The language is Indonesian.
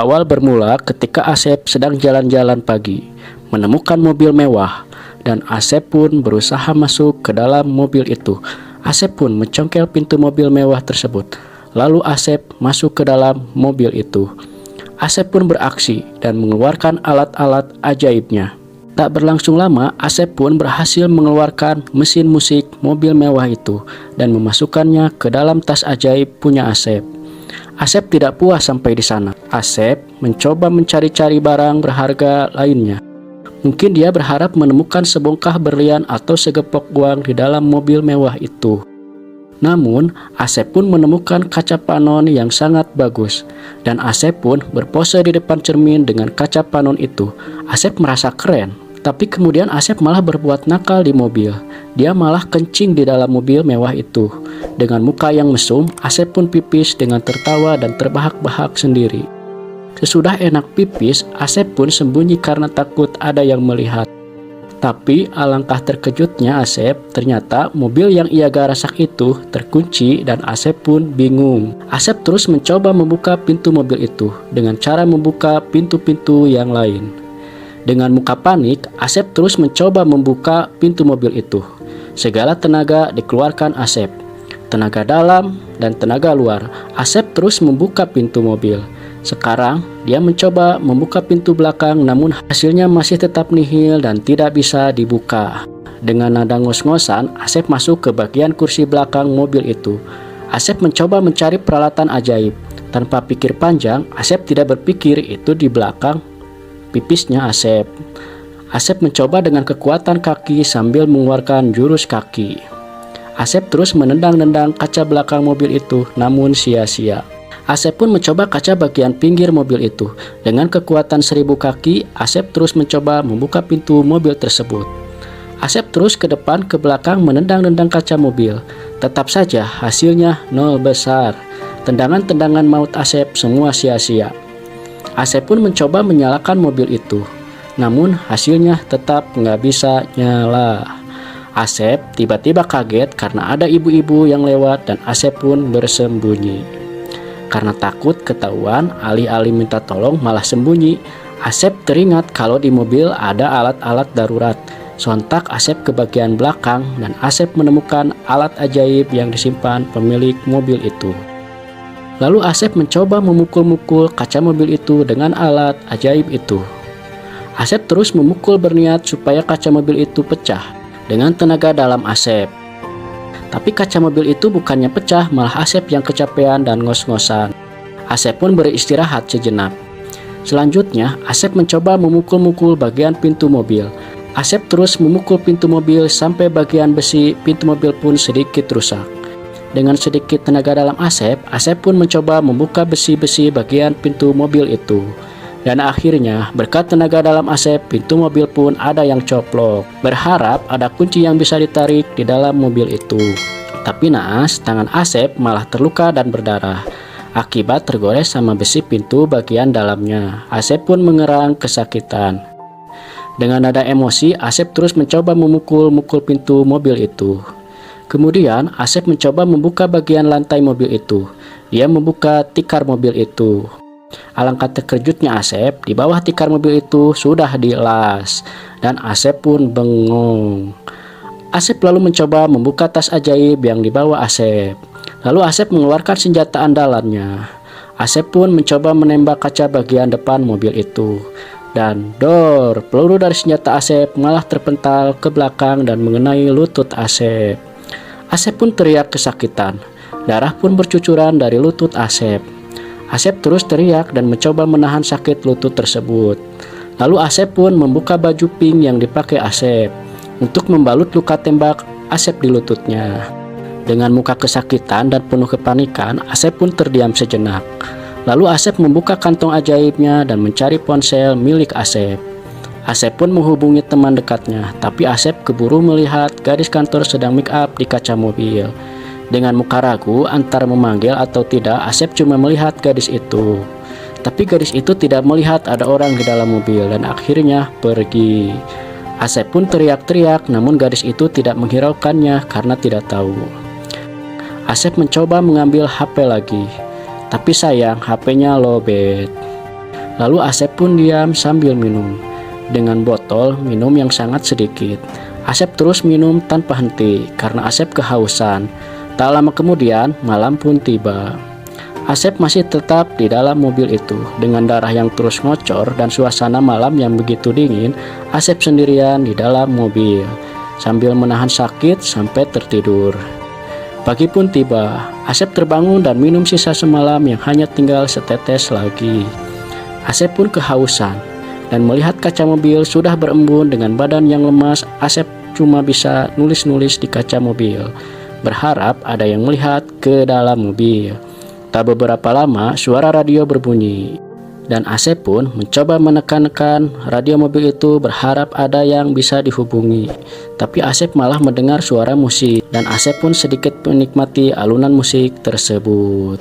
awal bermula ketika Asep sedang jalan-jalan pagi, menemukan mobil mewah, dan Asep pun berusaha masuk ke dalam mobil itu. Asep pun mencongkel pintu mobil mewah tersebut. Lalu Asep masuk ke dalam mobil itu. Asep pun beraksi dan mengeluarkan alat-alat ajaibnya. Tak berlangsung lama, Asep pun berhasil mengeluarkan mesin musik mobil mewah itu dan memasukkannya ke dalam tas ajaib punya Asep. Asep tidak puas sampai di sana. Asep mencoba mencari-cari barang berharga lainnya. Mungkin dia berharap menemukan sebongkah berlian atau segepok uang di dalam mobil mewah itu. Namun, Asep pun menemukan kaca panon yang sangat bagus. Dan Asep pun berpose di depan cermin dengan kaca panon itu. Asep merasa keren. Tapi kemudian Asep malah berbuat nakal di mobil. Dia malah kencing di dalam mobil mewah itu. Dengan muka yang mesum, Asep pun pipis dengan tertawa dan terbahak-bahak sendiri. Sesudah enak pipis, Asep pun sembunyi karena takut ada yang melihat. Tapi alangkah terkejutnya Asep, ternyata mobil yang ia garasak itu terkunci dan Asep pun bingung. Asep terus mencoba membuka pintu mobil itu dengan cara membuka pintu-pintu yang lain. Dengan muka panik, Asep terus mencoba membuka pintu mobil itu. Segala tenaga dikeluarkan Asep. Tenaga dalam dan tenaga luar. Asep terus membuka pintu mobil. Sekarang, dia mencoba membuka pintu belakang namun hasilnya masih tetap nihil dan tidak bisa dibuka. Dengan nada ngos-ngosan, Asep masuk ke bagian kursi belakang mobil itu. Asep mencoba mencari peralatan ajaib. Tanpa pikir panjang, Asep tidak berpikir itu di belakang pipisnya Asep. Asep mencoba dengan kekuatan kaki sambil mengeluarkan jurus kaki. Asep terus menendang-nendang kaca belakang mobil itu, namun sia-sia. Asep pun mencoba kaca bagian pinggir mobil itu. Dengan kekuatan 1000 kaki, Asep terus mencoba membuka pintu mobil tersebut. Asep terus ke depan ke belakang menendang-nendang kaca mobil. Tetap saja hasilnya 0 besar. Tendangan-tendangan maut Asep semua sia-sia. Asep pun mencoba menyalakan mobil itu. Namun hasilnya tetap nggak bisa nyala. Asep tiba-tiba kaget karena ada ibu-ibu yang lewat dan Asep pun bersembunyi. Karena takut ketahuan, alih-alih minta tolong malah sembunyi. Asep teringat kalau di mobil ada alat-alat darurat. Sontak Asep ke bagian belakang dan Asep menemukan alat ajaib yang disimpan pemilik mobil itu. Lalu Asep mencoba memukul-mukul kaca mobil itu dengan alat ajaib itu. Asep terus memukul berniat supaya kaca mobil itu pecah dengan tenaga dalam Asep. Tapi kaca mobil itu bukannya pecah, malah Asep yang kecapean dan ngos-ngosan. Asep pun beristirahat sejenak. Selanjutnya, Asep mencoba memukul-mukul bagian pintu mobil. Asep terus memukul pintu mobil sampai bagian besi pintu mobil pun sedikit rusak. Dengan sedikit tenaga dalam Asep, Asep pun mencoba membuka besi-besi bagian pintu mobil itu. Dan akhirnya, berkat tenaga dalam Asep, pintu mobil pun ada yang coplok. Berharap ada kunci yang bisa ditarik di dalam mobil itu. Tapi naas, tangan Asep malah terluka dan berdarah. Akibat tergores sama besi pintu bagian dalamnya. Asep pun mengerang kesakitan. Dengan nada emosi, Asep terus mencoba memukul-mukul pintu mobil itu. Kemudian, Asep mencoba membuka bagian lantai mobil itu. Dia membuka tikar mobil itu. Alangkah terkejutnya Asep, di bawah tikar mobil itu sudah dilas dan Asep pun bengong. Asep lalu mencoba membuka tas ajaib yang dibawa Asep. Lalu Asep mengeluarkan senjata andalannya. Asep pun mencoba menembak kaca bagian depan mobil itu. Dan peluru dari senjata Asep malah terpental ke belakang dan mengenai lutut Asep. Asep pun teriak kesakitan. Darah pun bercucuran dari lutut Asep. Asep terus teriak dan mencoba menahan sakit lutut tersebut. Lalu Asep pun membuka baju pink yang dipakai Asep untuk membalut luka tembak Asep di lututnya. Dengan muka kesakitan dan penuh kepanikan, Asep pun terdiam sejenak. Lalu Asep membuka kantong ajaibnya dan mencari ponsel milik Asep. Asep pun menghubungi teman dekatnya, tapi Asep keburu melihat gadis kantor sedang make up di kaca mobil. Dengan muka ragu antara memanggil atau tidak, Asep cuma melihat gadis itu. Tapi gadis itu tidak melihat ada orang di dalam mobil dan akhirnya pergi. Asep pun teriak-teriak, namun gadis itu tidak menghiraukannya karena tidak tahu. Asep mencoba mengambil HP lagi, tapi sayang HP-nya lowbat. Lalu Asep pun diam sambil minum. Dengan botol minum yang sangat sedikit, Asep terus minum tanpa henti karena Asep kehausan. Tak lama kemudian, malam pun tiba. Asep masih tetap di dalam mobil itu. Dengan darah yang terus ngocor dan suasana malam yang begitu dingin, Asep sendirian di dalam mobil, sambil menahan sakit sampai tertidur. Pagi pun tiba. Asep terbangun dan minum sisa semalam yang hanya tinggal setetes lagi. Asep pun kehausan. Dan melihat kaca mobil sudah berembun dengan badan yang lemas, Asep cuma bisa nulis-nulis di kaca mobil, berharap ada yang melihat ke dalam mobil. Tak beberapa lama, suara radio berbunyi, dan Asep pun mencoba menekan-nekan radio mobil itu berharap ada yang bisa dihubungi. Tapi Asep malah mendengar suara musik, dan Asep pun sedikit menikmati alunan musik tersebut.